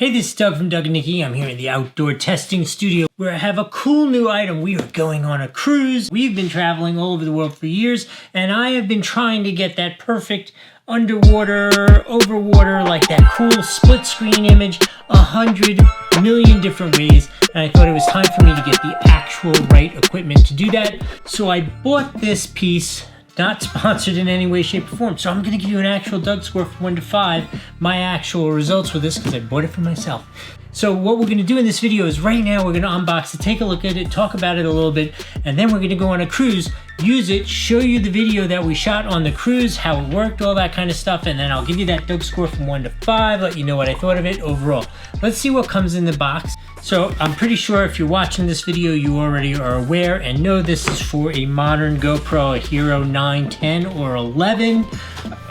Hey, this is Doug from Doug and Nikki. I'm here in the outdoor testing studio where I have a cool new item. We are going on a cruise. We've been traveling all over the world for years, and I have been trying to get that perfect underwater, over water, like that cool split screen image 100 million different ways. And I thought it was time for me to get the actual right equipment to do that. So I bought this piece. Not sponsored in any way, shape, or form. So I'm going to give you an actual Doug score from 1 to 5, my actual results with this because I bought it for myself. So what we're going to do in this video is right now we're going to unbox it, take a look at it, talk about it a little bit, and then we're going to go on a cruise, use it, show you the video that we shot on the cruise, how it worked, all that kind of stuff, and then I'll give you that Doug score from 1 to 5, let you know what I thought of it overall. Let's see what comes in the box. So I'm pretty sure if you're watching this video, you already are aware and know this is for a modern GoPro, a Hero 9, 10, or 11.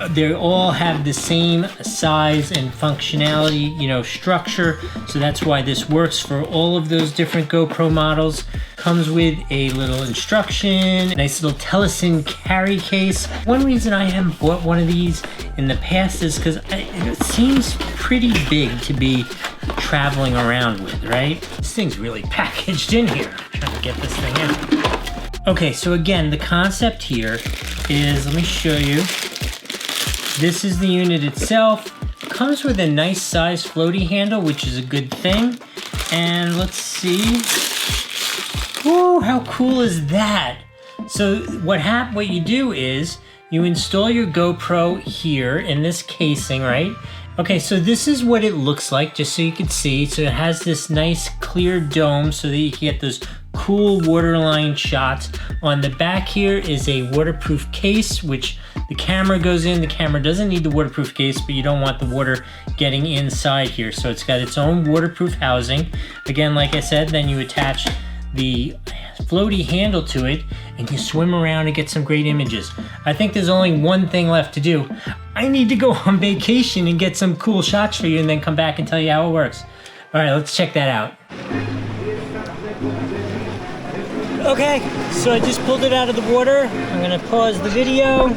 They all have the same size and functionality, structure. So that's why this works for all of those different GoPro models. Comes with a little instruction, nice little TELESIN carry case. One reason I haven't bought one of these in the past is because it seems pretty big to be traveling around with, right? This thing's really packaged in here. I'm trying to get this thing in. Okay, so again, the concept here is, let me show you. This is the unit itself. Comes with a nice size floaty handle, which is a good thing. And let's see. Whoa, how cool is that? So what you do is you install your GoPro here in this casing, right? Okay, so this is what it looks like, just so you can see. So it has this nice clear dome so that you can get those cool waterline shots. On the back here is a waterproof case, which the camera goes in. The camera doesn't need the waterproof case, but you don't want the water getting inside here. So it's got its own waterproof housing. Again, like I said, then you attach the floaty handle to it and you swim around and get some great images. I think there's only one thing left to do. I need to go on vacation and get some cool shots for you and then come back and tell you how it works. All right, let's check that out. Okay, so I just pulled it out of the water. I'm gonna pause the video.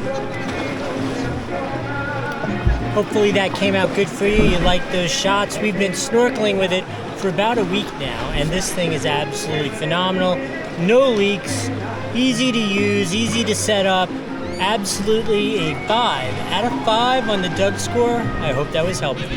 Hopefully that came out good for you. You like those shots. We've been snorkeling with it for about a week now, and this thing is absolutely phenomenal. No leaks, easy to use, easy to set up. Absolutely a 5 out of 5 on the Doug score. I hope that was helpful.